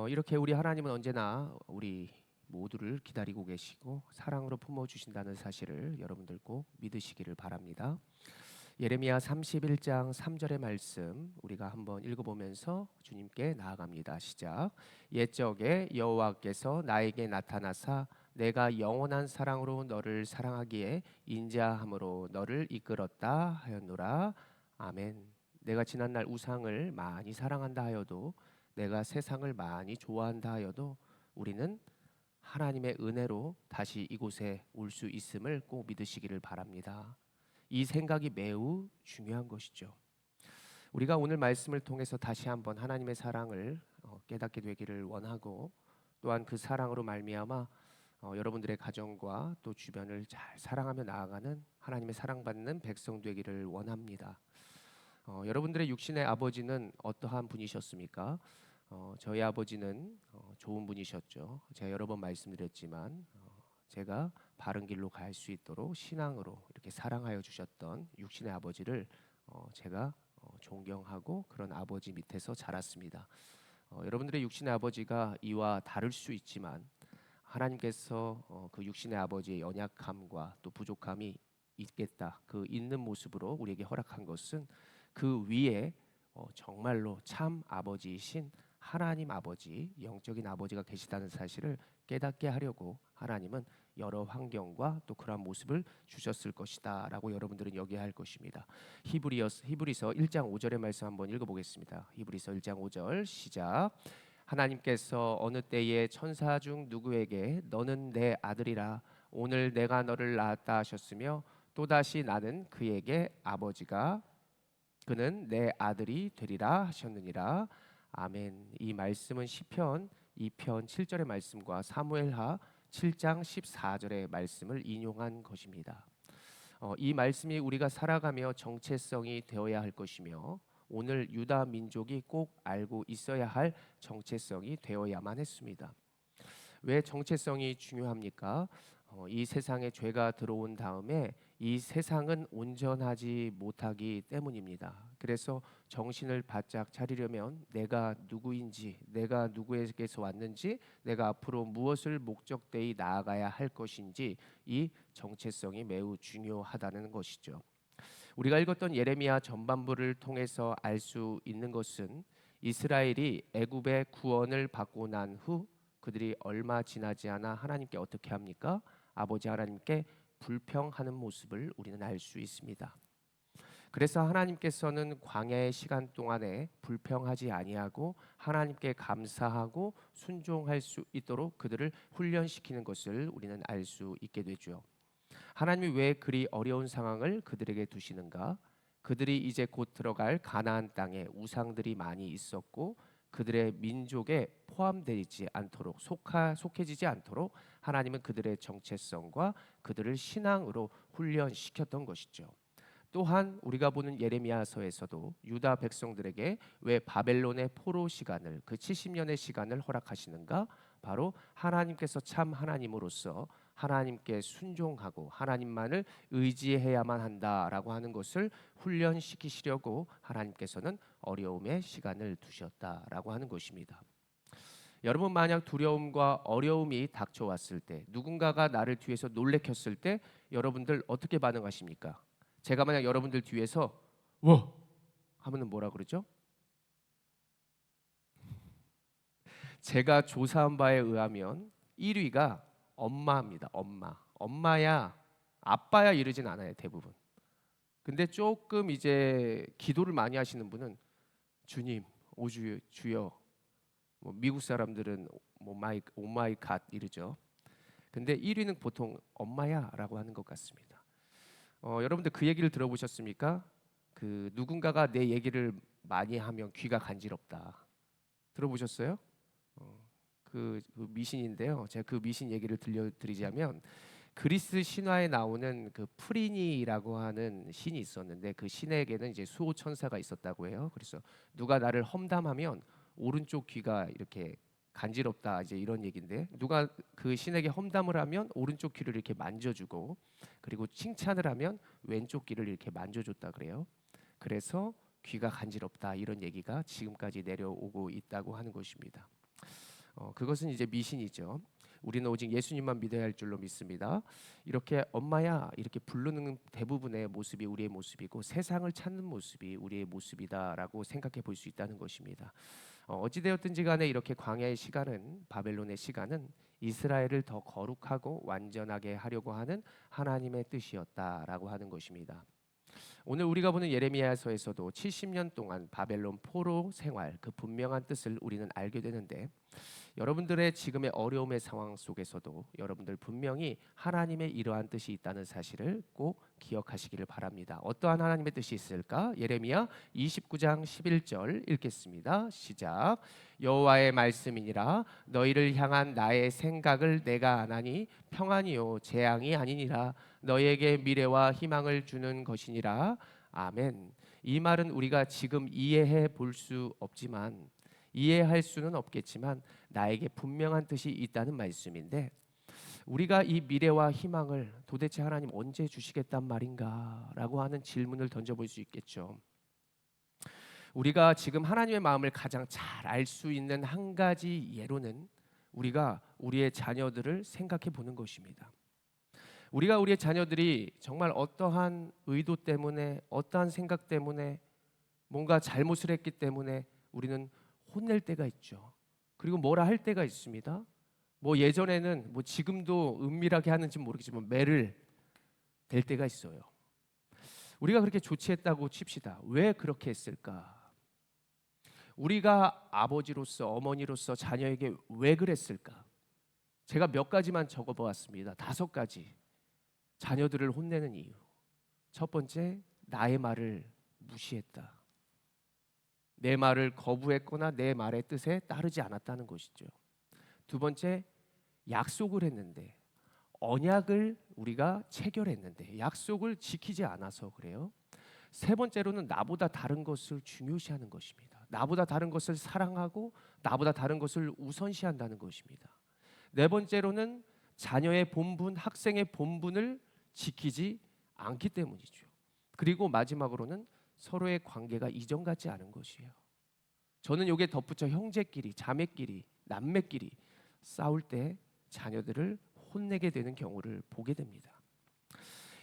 이렇게 우리 하나님은 언제나 우리 모두를 기다리고 계시고 사랑으로 품어주신다는 사실을 여러분들 꼭 믿으시기를 바랍니다. 예레미야 31장 3절의 말씀 우리가 한번 읽어보면서 주님께 나아갑니다. 시작. 옛적에 여호와께서 나에게 나타나사 내가 영원한 사랑으로 너를 사랑하기에 인자함으로 너를 이끌었다 하였노라. 아멘. 내가 지난날 우상을 많이 사랑한다 하여도, 내가 세상을 많이 좋아한다 하여도 우리는 하나님의 은혜로 다시 이곳에 올 수 있음을 꼭 믿으시기를 바랍니다. 이 생각이 매우 중요한 것이죠. 우리가 오늘 말씀을 통해서 다시 한번 하나님의 사랑을 깨닫게 되기를 원하고, 또한 그 사랑으로 말미암아 여러분들의 가정과 또 주변을 잘 사랑하며 나아가는 하나님의 사랑받는 백성 되기를 원합니다. 여러분들의 육신의 아버지는 어떠한 분이셨습니까? 저희 아버지는 좋은 분이셨죠. 제가 여러 번 말씀드렸지만 제가 바른 길로 갈 수 있도록 신앙으로 이렇게 사랑하여 주셨던 육신의 아버지를 제가 존경하고 그런 아버지 밑에서 자랐습니다. 여러분들의 육신의 아버지가 이와 다를 수 있지만 하나님께서 그 육신의 아버지의 연약함과 또 부족함이 있겠다, 그 있는 모습으로 우리에게 허락한 것은 그 위에 정말로 참 아버지이신 하나님 아버지, 영적인 아버지가 계시다는 사실을 깨닫게 하려고 하나님은 여러 환경과 또 그러한 모습을 주셨을 것이다 라고 여러분들은 여겨야 할 것입니다. 히브리서 1장 5절의 말씀 한번 읽어보겠습니다. 히브리서 1장 5절 시작. 하나님께서 어느 때에 천사 중 누구에게 너는 내 아들이라 오늘 내가 너를 낳았다 하셨으며 또다시 나는 그에게 아버지가 그는 내 아들이 되리라 하셨느니라. 아멘. 이 말씀은 시편 2편 7절의 말씀과 사무엘하 7장 14절의 말씀을 인용한 것입니다. 이 말씀이 우리가 살아가며 정체성이 되어야 할 것이며 오늘 유다 민족이 꼭 알고 있어야 할 정체성이 되어야만 했습니다. 왜 정체성이 중요합니까? 이 세상에 죄가 들어온 다음에 이 세상은 온전하지 못하기 때문입니다. 그래서 정신을 바짝 차리려면 내가 누구인지, 내가 누구에게서 왔는지, 내가 앞으로 무엇을 목적되이 나아가야 할 것인지 이 정체성이 매우 중요하다는 것이죠. 우리가 읽었던 예레미야 전반부를 통해서 알 수 있는 것은 이스라엘이 애굽의 구원을 받고 난 후 그들이 얼마 지나지 않아 하나님께 어떻게 합니까? 아버지 하나님께 불평하는 모습을 우리는 알 수 있습니다. 그래서 하나님께서는 광야의 시간 동안에 불평하지 아니하고 하나님께 감사하고 순종할 수 있도록 그들을 훈련시키는 것을 우리는 알 수 있게 되죠. 하나님이 왜 그리 어려운 상황을 그들에게 두시는가? 그들이 이제 곧 들어갈 가나안 땅에 우상들이 많이 있었고 그들의 민족에 포함되지 않도록 속해지지 않도록 하나님은 그들의 정체성과 그들을 신앙으로 훈련시켰던 것이죠. 또한 우리가 보는 예레미야서에서도 유다 백성들에게 왜 바벨론의 포로 시간을, 그 70년의 시간을 허락하시는가? 바로 하나님께서 참 하나님으로서 하나님께 순종하고 하나님만을 의지해야만 한다라고 하는 것을 훈련시키시려고 하나님께서는 어려움의 시간을 두셨다라고 하는 것입니다. 여러분, 만약 두려움과 어려움이 닥쳐왔을 때, 누군가가 나를 뒤에서 놀래켰을 때 여러분들 어떻게 반응하십니까? 제가 만약 여러분들 뒤에서 와 하면은 뭐라 그러죠? 제가 조사한 바에 의하면 1위가 엄마입니다. 엄마야, 아빠야 이러진 않아요, 대부분. 근데 조금 이제 기도를 많이 하시는 분은 주님, 주여, 뭐 미국 사람들은 뭐 오마이 갓 이러죠. 근데 1위는 보통 엄마야라고 하는 것 같습니다. 여러분들 그 얘기를 들어보셨습니까? 그 누군가가 내 얘기를 많이 하면 귀가 간지럽다. 들어보셨어요? 그 미신인데요. 제가 그 미신 얘기를 들려드리자면 그리스 신화에 나오는 그 프리니라고 하는 신이 있었는데 그 신에게는 이제 수호 천사가 있었다고 해요. 그래서 누가 나를 험담하면 오른쪽 귀가 이렇게 간지럽다 이제 이런 얘기인데, 누가 그 신에게 험담을 하면 오른쪽 귀를 이렇게 만져주고 그리고 칭찬을 하면 왼쪽 귀를 이렇게 만져줬다 그래요. 그래서 귀가 간지럽다 이런 얘기가 지금까지 내려오고 있다고 하는 것입니다. 그것은 이제 미신이죠. 우리는 오직 예수님만 믿어야 할 줄로 믿습니다. 이렇게 엄마야 이렇게 부르는 대부분의 모습이 우리의 모습이고 세상을 찾는 모습이 우리의 모습이다라고 생각해 볼 수 있다는 것입니다. 어찌되었든지 간에 이렇게 광야의 시간은 바벨론의 시간은 이스라엘을 더 거룩하고 완전하게 하려고 하는 하나님의 뜻이었다라고 하는 것입니다. 오늘 우리가 보는 예레미야서에서도 70년 동안 바벨론 포로 생활 그 분명한 뜻을 우리는 알게 되는데 여러분들의 지금의 어려움의 상황 속에서도 여러분들 분명히 하나님의 이러한 뜻이 있다는 사실을 꼭 기억하시기를 바랍니다. 어떠한 하나님의 뜻이 있을까? 예레미야 29장 11절 읽겠습니다. 시작. 여호와의 말씀이니라 너희를 향한 나의 생각을 내가 아나니 평안이요 재앙이 아니니라 너희에게 미래와 희망을 주는 것이니라. 아멘. 이 말은 우리가 지금 이해해 볼 수 없지만 이해할 수는 없겠지만 나에게 분명한 뜻이 있다는 말씀인데 우리가 이 미래와 희망을 도대체 하나님 언제 주시겠단 말인가 라고 하는 질문을 던져볼 수 있겠죠. 우리가 지금 하나님의 마음을 가장 잘 알 수 있는 한 가지 예로는 우리가 우리의 자녀들을 생각해 보는 것입니다. 우리가 우리의 자녀들이 정말 어떠한 의도 때문에 어떠한 생각 때문에 뭔가 잘못을 했기 때문에 우리는 혼낼 때가 있죠. 그리고 뭐라 할 때가 있습니다. 뭐 예전에는 뭐 지금도 은밀하게 하는지 모르겠지만 매를 댈 때가 있어요. 우리가 그렇게 조치했다고 칩시다. 왜 그렇게 했을까? 우리가 아버지로서 어머니로서 자녀에게 왜 그랬을까? 제가 몇 가지만 적어보았습니다. 5가지. 자녀들을 혼내는 이유. 첫 번째, 나의 말을 무시했다. 내 말을 거부했거나 내 말의 뜻에 따르지 않았다는 것이죠. 두 번째, 약속을 했는데 언약을 우리가 체결했는데 약속을 지키지 않아서 그래요. 세 번째로는 나보다 다른 것을 중요시하는 것입니다. 나보다 다른 것을 사랑하고 나보다 다른 것을 우선시한다는 것입니다. 네 번째로는 자녀의 본분, 학생의 본분을 지키지 않기 때문이죠. 그리고 마지막으로는 서로의 관계가 이전 같지 않은 것이에요. 저는 여기에 덧붙여 형제끼리, 자매끼리, 남매끼리 싸울 때 자녀들을 혼내게 되는 경우를 보게 됩니다.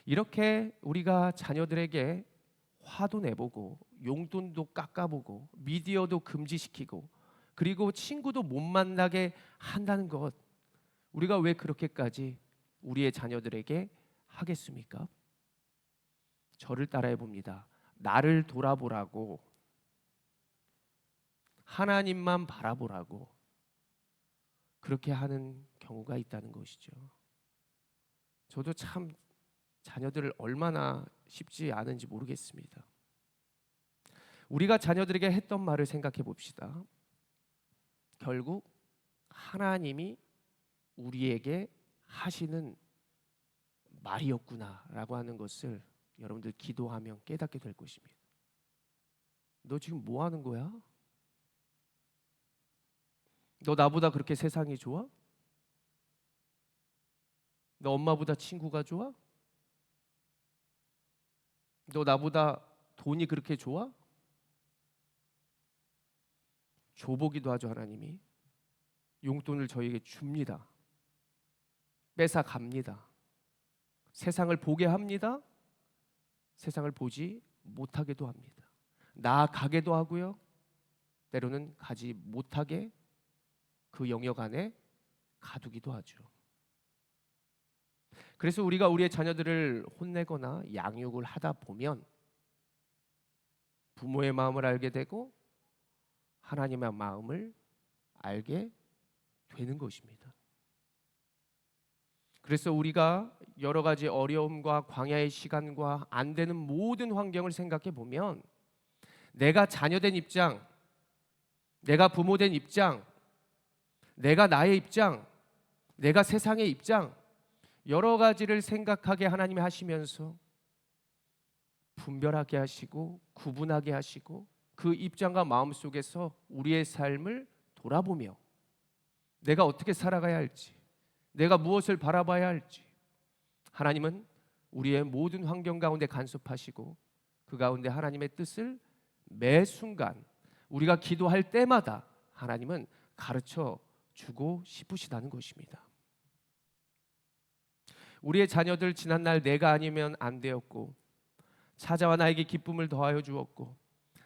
이렇게 우리가 자녀들에게 화도 내보고 용돈도 깎아보고 미디어도 금지시키고 그리고 친구도 못 만나게 한다는 것, 우리가 왜 그렇게까지 우리의 자녀들에게 하겠습니까? 저를 따라해 봅니다. 나를 돌아보라고, 하나님만 바라보라고 그렇게 하는 경우가 있다는 것이죠. 저도 참 자녀들을 얼마나 쉽지 않은지 모르겠습니다. 우리가 자녀들에게 했던 말을 생각해 봅시다. 결국 하나님이 우리에게 하시는 말이었구나라고 하는 것을 여러분들 기도하면 깨닫게 될 것입니다. 너 지금 뭐 하는 거야? 너 나보다 그렇게 세상이 좋아? 너 엄마보다 친구가 좋아? 너 나보다 돈이 그렇게 좋아? 줘보기도 하죠. 하나님이 용돈을 저에게 줍니다. 뺏어 갑니다. 세상을 보게 합니다. 세상을 보지 못하게도 합니다. 나아가게도 하고요. 때로는 가지 못하게 그 영역 안에 가두기도 하죠. 그래서 우리가 우리의 자녀들을 혼내거나 양육을 하다 보면 부모의 마음을 알게 되고 하나님의 마음을 알게 되는 것입니다. 그래서 우리가 여러 가지 어려움과 광야의 시간과 안 되는 모든 환경을 생각해 보면 내가 자녀된 입장, 내가 부모된 입장, 내가 나의 입장, 내가 세상의 입장, 여러 가지를 생각하게 하나님이 하시면서 분별하게 하시고 구분하게 하시고 그 입장과 마음 속에서 우리의 삶을 돌아보며 내가 어떻게 살아가야 할지, 내가 무엇을 바라봐야 할지 하나님은 우리의 모든 환경 가운데 간섭하시고 그 가운데 하나님의 뜻을 매 순간 우리가 기도할 때마다 하나님은 가르쳐 주고 싶으시다는 것입니다. 우리의 자녀들 지난날 내가 아니면 안 되었고 찾아와 나에게 기쁨을 더하여 주었고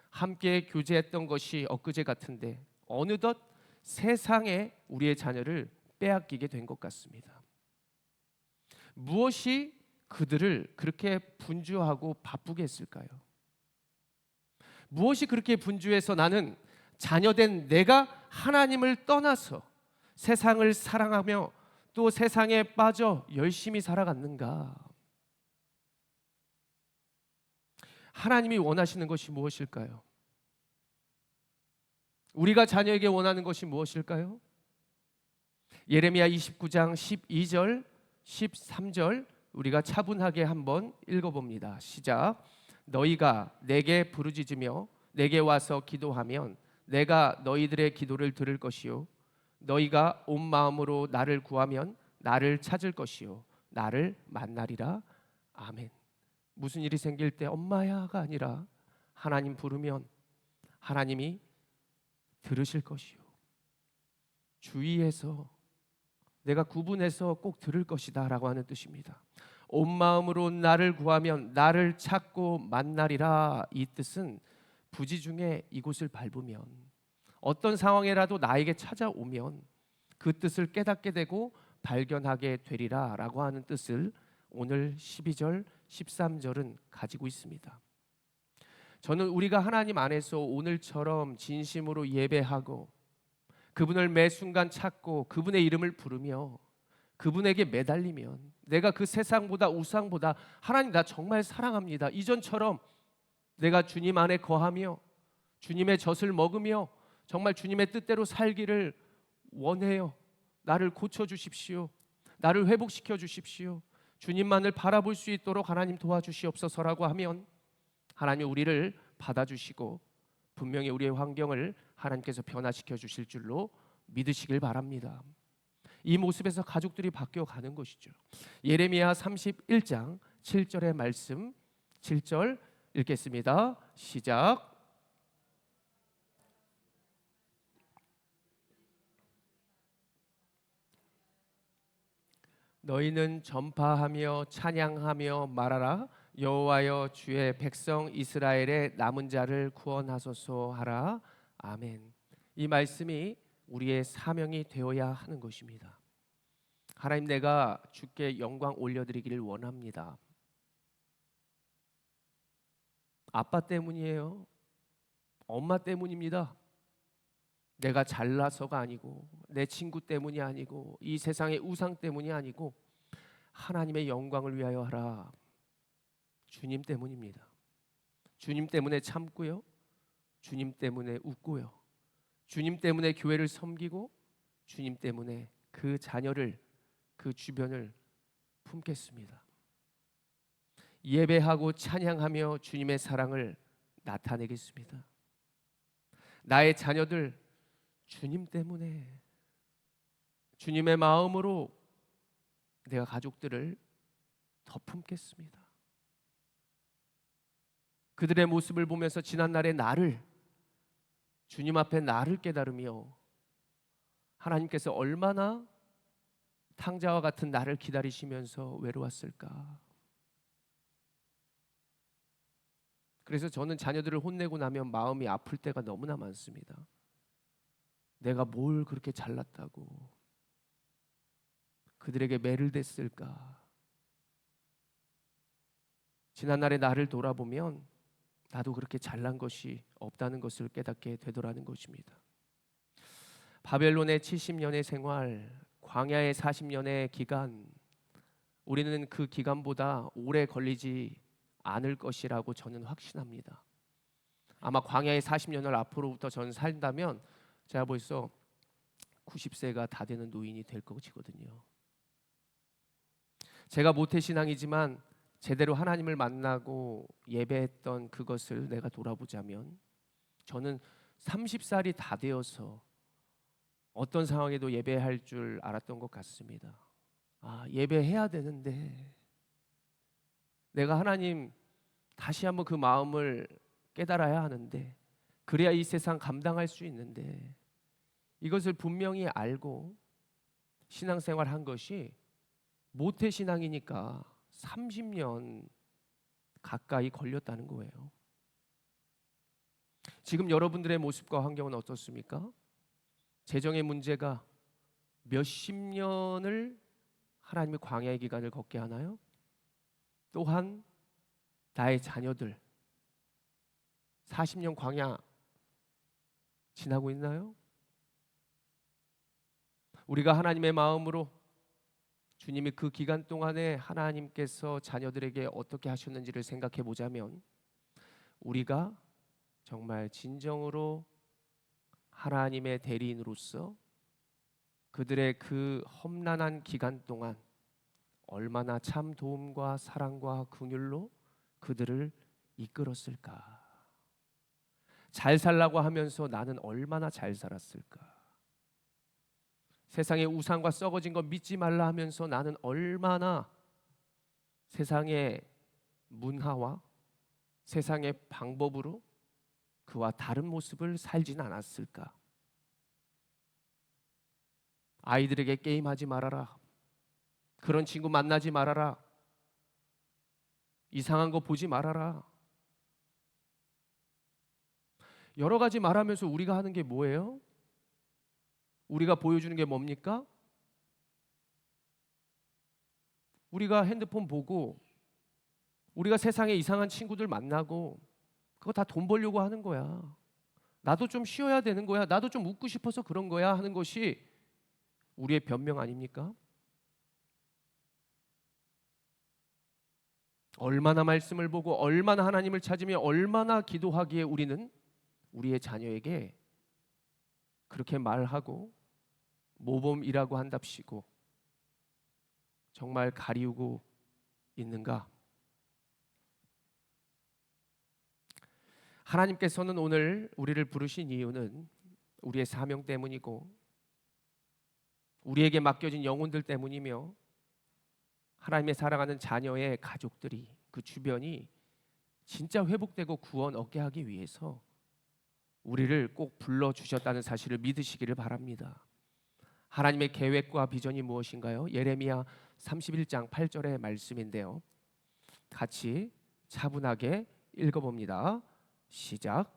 함께 교제했던 것이 엊그제 같은데 어느덧 세상에 우리의 자녀를 빼앗기게 된 것 같습니다. 무엇이 그들을 그렇게 분주하고 바쁘게 했을까요? 무엇이 그렇게 분주해서 나는 자녀된 내가 하나님을 떠나서 세상을 사랑하며 또 세상에 빠져 열심히 살아갔는가? 하나님이 원하시는 것이 무엇일까요? 우리가 자녀에게 원하는 것이 무엇일까요? 예레미야 29장 12절 13절 우리가 차분하게 한번 읽어봅니다. 시작. 너희가 내게 부르짖으며 내게 와서 기도하면 내가 너희들의 기도를 들을 것이요 너희가 온 마음으로 나를 구하면 나를 찾을 것이요 나를 만나리라. 아멘. 무슨 일이 생길 때 엄마야가 아니라 하나님 부르면 하나님이 들으실 것이요 주의해서 내가 구분해서 꼭 들을 것이다 라고 하는 뜻입니다. 온 마음으로 나를 구하면 나를 찾고 만나리라. 이 뜻은 부지 중에 이곳을 밟으면 어떤 상황이라도 나에게 찾아오면 그 뜻을 깨닫게 되고 발견하게 되리라 라고 하는 뜻을 오늘 12절 13절은 가지고 있습니다. 저는 우리가 하나님 안에서 오늘처럼 진심으로 예배하고 그분을 매 순간 찾고 그분의 이름을 부르며 그분에게 매달리면 내가 그 세상보다 우상보다 하나님 나 정말 사랑합니다. 이전처럼 내가 주님 안에 거하며 주님의 젖을 먹으며 정말 주님의 뜻대로 살기를 원해요. 나를 고쳐주십시오. 나를 회복시켜 주십시오. 주님만을 바라볼 수 있도록 하나님 도와주시옵소서라고 하면 하나님 우리를 받아주시고 분명히 우리의 환경을 하나님께서 변화시켜 주실 줄로 믿으시길 바랍니다. 이 모습에서 가족들이 바뀌어 가는 것이죠. 예레미야 31장 7절의 말씀 7절 읽겠습니다. 시작. 너희는 전파하며 찬양하며 말하라. 여호와여 주의 백성 이스라엘의 남은 자를 구원하소서 하라. 아멘. 이 말씀이 우리의 사명이 되어야 하는 것입니다. 하나님 내가 주께 영광 올려드리기를 원합니다. 아빠 때문이에요. 엄마 때문입니다. 내가 잘나서가 아니고 내 친구 때문이 아니고 이 세상의 우상 때문이 아니고 하나님의 영광을 위하여 하라. 주님 때문입니다. 주님 때문에 참고요. 주님 때문에 웃고요. 주님 때문에 교회를 섬기고 주님 때문에 그 자녀를 그 주변을 품겠습니다. 예배하고 찬양하며 주님의 사랑을 나타내겠습니다. 나의 자녀들 주님 때문에 주님의 마음으로 내가 가족들을 더 품겠습니다. 그들의 모습을 보면서 지난날의 나를 주님 앞에 나를 깨달으며 하나님께서 얼마나 탕자와 같은 나를 기다리시면서 외로웠을까. 그래서 저는 자녀들을 혼내고 나면 마음이 아플 때가 너무나 많습니다. 내가 뭘 그렇게 잘났다고 그들에게 매를 댔을까. 지난날의 나를 돌아보면 나도 그렇게 잘난 것이 없다는 것을 깨닫게 되더라는 것입니다. 바벨론의 70년의 생활, 광야의 40년의 기간, 우리는 그 기간보다 오래 걸리지 않을 것이라고 저는 확신합니다. 아마 광야의 40년을 앞으로부터 저는 산다면 제가 벌써 90세가 다 되는 노인이 될 것이거든요. 제가 모태신앙이지만 제대로 하나님을 만나고 예배했던 그것을 내가 돌아보자면 저는 30살이 다 되어서 어떤 상황에도 예배할 줄 알았던 것 같습니다. 예배해야 되는데 내가 하나님 다시 한번 그 마음을 깨달아야 하는데 그래야 이 세상 감당할 수 있는데 이것을 분명히 알고 신앙생활 한 것이 모태신앙이니까 30년 가까이 걸렸다는 거예요. 지금 여러분들의 모습과 환경은 어떻습니까? 재정의 문제가 몇십 년을 하나님의 광야의 기간을 걷게 하나요? 또한 나의 자녀들 40년 광야 지나고 있나요? 우리가 하나님의 마음으로 주님이 그 기간 동안에 하나님께서 자녀들에게 어떻게 하셨는지를 생각해 보자면 우리가 정말 진정으로 하나님의 대리인으로서 그들의 그 험난한 기간 동안 얼마나 참 도움과 사랑과 긍휼로 그들을 이끌었을까? 잘 살라고 하면서 나는 얼마나 잘 살았을까? 세상의 우상과 썩어진 것 믿지 말라 하면서 나는 얼마나 세상의 문화와 세상의 방법으로 그와 다른 모습을 살진 않았을까? 아이들에게 게임하지 말아라. 그런 친구 만나지 말아라. 이상한 거 보지 말아라. 여러 가지 말하면서 우리가 하는 게 뭐예요? 우리가 보여주는 게 뭡니까? 우리가 핸드폰 보고 우리가 세상에 이상한 친구들 만나고 그거 다 돈 벌려고 하는 거야. 나도 좀 쉬어야 되는 거야. 나도 좀 웃고 싶어서 그런 거야 하는 것이 우리의 변명 아닙니까? 얼마나 말씀을 보고 얼마나 하나님을 찾으며 얼마나 기도하기에 우리는 우리의 자녀에게 그렇게 말하고 모범이라고 한답시고 정말 가리우고 있는가? 하나님께서는 오늘 우리를 부르신 이유는 우리의 사명 때문이고 우리에게 맡겨진 영혼들 때문이며 하나님의 사랑하는 자녀의 가족들이 그 주변이 진짜 회복되고 구원 얻게 하기 위해서 우리를 꼭 불러주셨다는 사실을 믿으시기를 바랍니다. 하나님의 계획과 비전이 무엇인가요? 예레미야 31장 8절의 말씀인데요. 같이 차분하게 읽어봅니다. 시작.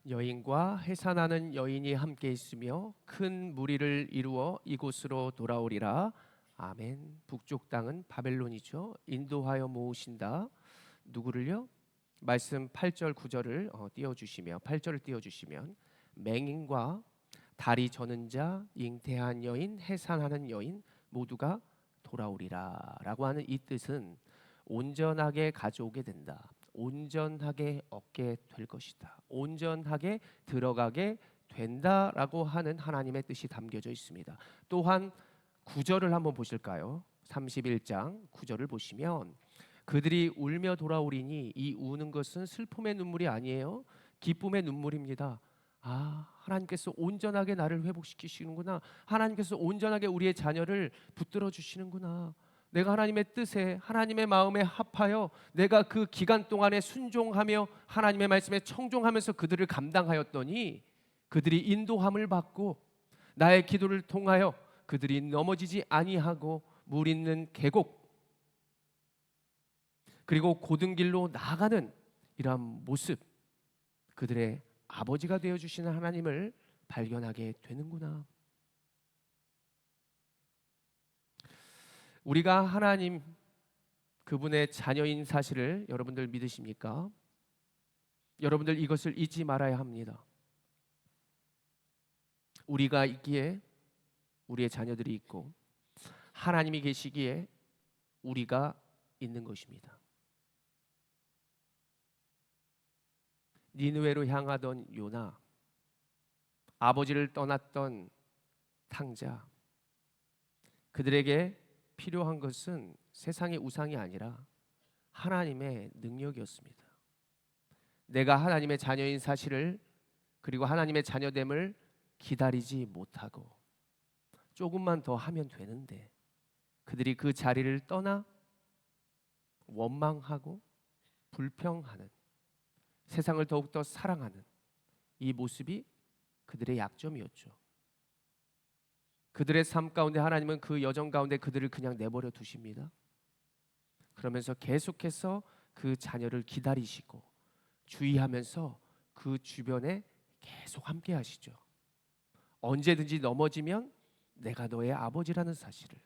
여인과 해산하는 여인이 함께 있으며 큰 무리를 이루어 이곳으로 돌아오리라. 아멘. 북쪽 땅은 바벨론이죠. 인도하여 모으신다. 누구를요? 말씀 8절 9절을 띄워주시며 8절을 띄워주시면 맹인과 다리 저는 자, 잉태한 여인, 해산하는 여인 모두가 돌아오리라 라고 하는 이 뜻은 온전하게 가져오게 된다. 온전하게 얻게 될 것이다. 온전하게 들어가게 된다라고 하는 하나님의 뜻이 담겨져 있습니다. 또한 9절을 한번 보실까요? 31장 9절을 보시면 그들이 울며 돌아오리니 이 우는 것은 슬픔의 눈물이 아니에요. 기쁨의 눈물입니다. 아, 하나님께서 온전하게 나를 회복시키시는구나. 하나님께서 온전하게 우리의 자녀를 붙들어 주시는구나. 내가 하나님의 뜻에 하나님의 마음에 합하여 내가 그 기간 동안에 순종하며 하나님의 말씀에 청종하면서 그들을 감당하였더니 그들이 인도함을 받고 나의 기도를 통하여 그들이 넘어지지 아니하고 물 있는 계곡 그리고 고든 길로 나아가는 이러한 모습, 그들의 아버지가 되어주시는 하나님을 발견하게 되는구나. 우리가 하나님 그분의 자녀인 사실을 여러분들 믿으십니까? 여러분들 이것을 잊지 말아야 합니다. 우리가 있기에 우리의 자녀들이 있고 하나님이 계시기에 우리가 있는 것입니다. 니느웨로 향하던 요나, 아버지를 떠났던 탕자, 그들에게 필요한 것은 세상의 우상이 아니라 하나님의 능력이었습니다. 내가 하나님의 자녀인 사실을 그리고 하나님의 자녀됨을 기다리지 못하고 조금만 더 하면 되는데 그들이 그 자리를 떠나 원망하고 불평하는, 세상을 더욱더 사랑하는 이 모습이 그들의 약점이었죠. 그들의 삶 가운데 하나님은 그 여정 가운데 그들을 그냥 내버려 두십니다. 그러면서 계속해서 그 자녀를 기다리시고 주의하면서 그 주변에 계속 함께 하시죠. 언제든지 넘어지면 내가 너의 아버지라는 사실을,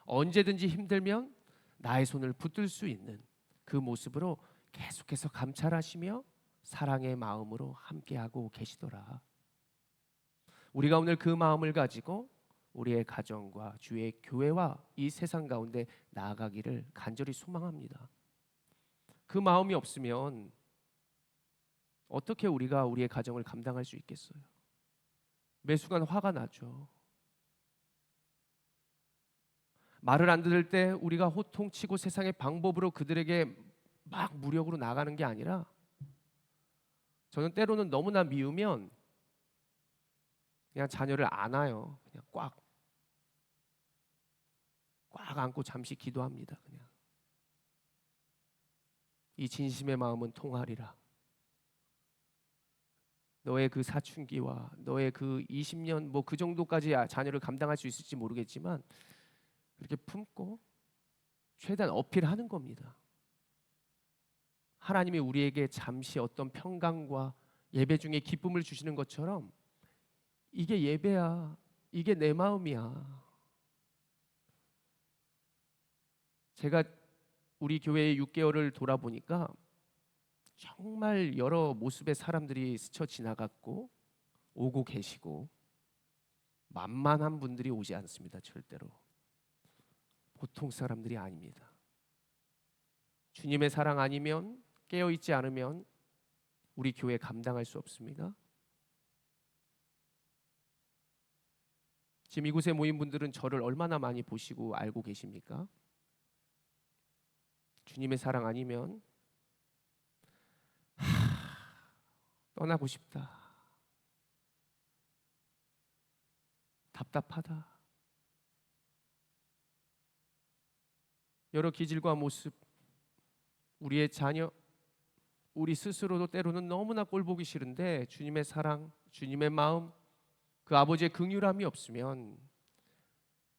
언제든지 힘들면 나의 손을 붙들 수 있는 그 모습으로 계속해서 감찰하시며 사랑의 마음으로 함께하고 계시더라. 우리가 오늘 그 마음을 가지고 우리의 가정과 주의 교회와 이 세상 가운데 나아가기를 간절히 소망합니다. 그 마음이 없으면 어떻게 우리가 우리의 가정을 감당할 수 있겠어요? 매 순간 화가 나죠. 말을 안 들을 때 우리가 호통치고 세상의 방법으로 그들에게 막 무력으로 나가는 게 아니라, 저는 때로는 너무나 미우면 그냥 자녀를 안아요. 그냥 꽉 안고 잠시 기도합니다. 그냥 이 진심의 마음은 통하리라. 너의 그 사춘기와 너의 그 20년 뭐 그 정도까지 자녀를 감당할 수 있을지 모르겠지만 그렇게 품고 최대한 어필하는 겁니다. 하나님이 우리에게 잠시 어떤 평강과 예배 중에 기쁨을 주시는 것처럼 이게 예배야. 이게 내 마음이야. 제가 우리 교회의 6개월을 돌아보니까 정말 여러 모습의 사람들이 스쳐 지나갔고 오고 계시고 만만한 분들이 오지 않습니다. 절대로. 보통 사람들이 아닙니다. 주님의 사랑 아니면, 깨어있지 않으면 우리 교회 감당할 수 없습니다. 지금 이곳에 모인 분들은 저를 얼마나 많이 보시고 알고 계십니까? 주님의 사랑 아니면 떠나고 싶다, 답답하다, 여러 기질과 모습, 우리의 자녀, 우리 스스로도 때로는 너무나 꼴보기 싫은데 주님의 사랑, 주님의 마음, 그 아버지의 긍휼함이 없으면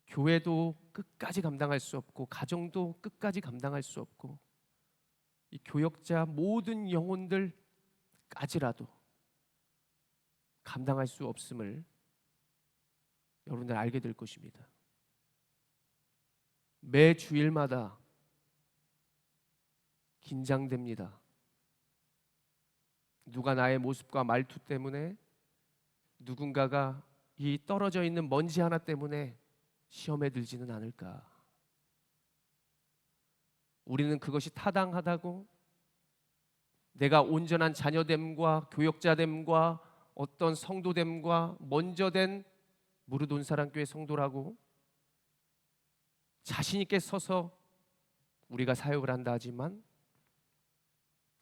교회도 끝까지 감당할 수 없고 가정도 끝까지 감당할 수 없고 이 교역자 모든 영혼들까지라도 감당할 수 없음을 여러분들 알게 될 것입니다. 매 주일마다 긴장됩니다. 누가 나의 모습과 말투 때문에, 누군가가 이 떨어져 있는 먼지 하나 때문에 시험에 들지는 않을까. 우리는 그것이 타당하다고, 내가 온전한 자녀됨과 교역자됨과 어떤 성도됨과 먼저 된 무르돈사랑교회 성도라고 자신 있게 서서 우리가 사역을 한다 하지만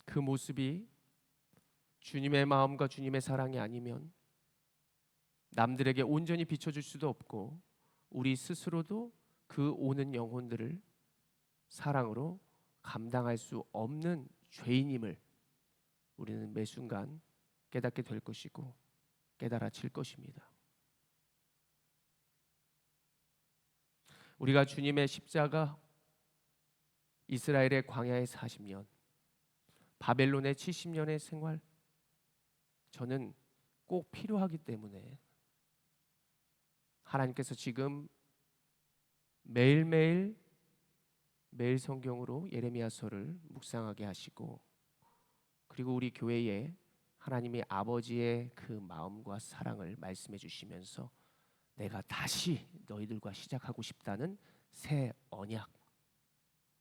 그 모습이 주님의 마음과 주님의 사랑이 아니면 남들에게 온전히 비춰줄 수도 없고 우리 스스로도 그 오는 영혼들을 사랑으로 감당할 수 없는 죄인임을 우리는 매 순간 깨닫게 될 것이고 깨달아질 것입니다. 우리가 주님의 십자가, 이스라엘의 광야의 40년, 바벨론의 70년의 생활, 저는 꼭 필요하기 때문에 하나님께서 지금 매일 성경으로 예레미야서를 묵상하게 하시고, 그리고 우리 교회에 하나님이 아버지의 그 마음과 사랑을 말씀해 주시면서 내가 다시 너희들과 시작하고 싶다는 새 언약,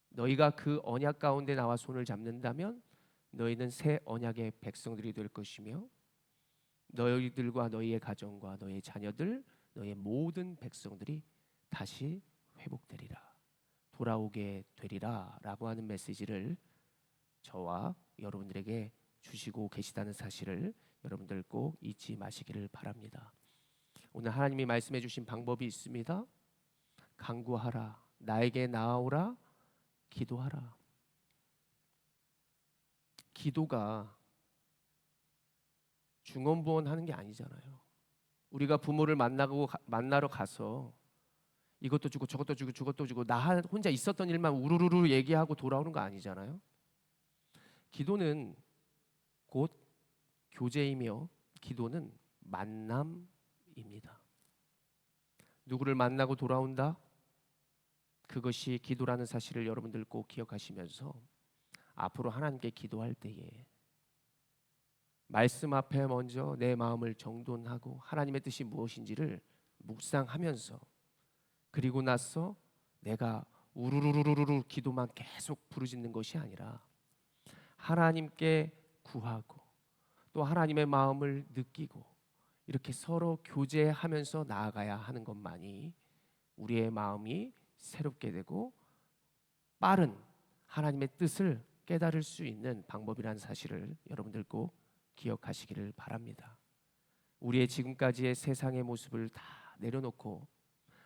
너희가 그 언약 가운데 나와 손을 잡는다면 너희는 새 언약의 백성들이 될 것이며 너희들과 너희의 가정과 너희의 자녀들, 너희의 모든 백성들이 다시 회복되리라, 돌아오게 되리라 라고 하는 메시지를 저와 여러분들에게 주시고 계시다는 사실을 여러분들 꼭 잊지 마시기를 바랍니다. 오늘 하나님이 말씀해 주신 방법이 있습니다. 간구하라, 나에게 나아오라, 기도하라. 기도가 중언부언하는 게 아니잖아요. 우리가 부모를 만나러 가서 이것도 주고 저것도 주고 저것도 주고 나 혼자 있었던 일만 우르르르 얘기하고 돌아오는 거 아니잖아요. 기도는 곧 교제이며 기도는 만남입니다. 누구를 만나고 돌아온다? 그것이 기도라는 사실을 여러분들 꼭 기억하시면서 앞으로 하나님께 기도할 때에 말씀 앞에 먼저 내 마음을 정돈하고 하나님의 뜻이 무엇인지를 묵상하면서, 그리고 나서 내가 우르르르르르 기도만 계속 부르짖는 것이 아니라 하나님께 구하고 또 하나님의 마음을 느끼고 이렇게 서로 교제하면서 나아가야 하는 것만이 우리의 마음이 새롭게 되고 빠른 하나님의 뜻을 깨달을 수 있는 방법이라는 사실을 여러분들 꼭 기억하시기를 바랍니다. 우리의 지금까지의 세상의 모습을 다 내려놓고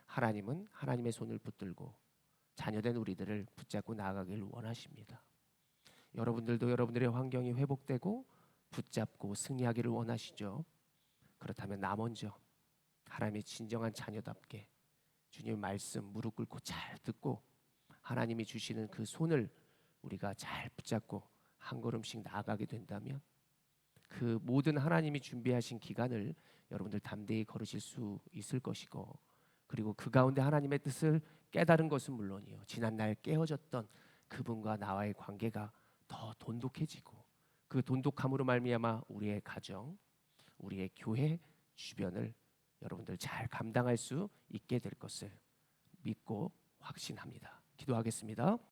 하나님은 하나님의 손을 붙들고 자녀된 우리들을 붙잡고 나아가길 원하십니다. 여러분들도 여러분들의 환경이 회복되고 붙잡고 승리하기를 원하시죠. 그렇다면 나 먼저 하나님의 진정한 자녀답게 주님의 말씀 무릎 꿇고 잘 듣고 하나님이 주시는 그 손을 우리가 잘 붙잡고 한 걸음씩 나아가게 된다면 그 모든 하나님이 준비하신 기간을 여러분들 담대히 걸으실 수 있을 것이고, 그리고 그 가운데 하나님의 뜻을 깨달은 것은 물론이요, 지난날 깨어졌던 그분과 나와의 관계가 더 돈독해지고 그 돈독함으로 말미암아 우리의 가정, 우리의 교회 주변을 여러분들 잘 감당할 수 있게 될 것을 믿고 확신합니다. 기도하겠습니다.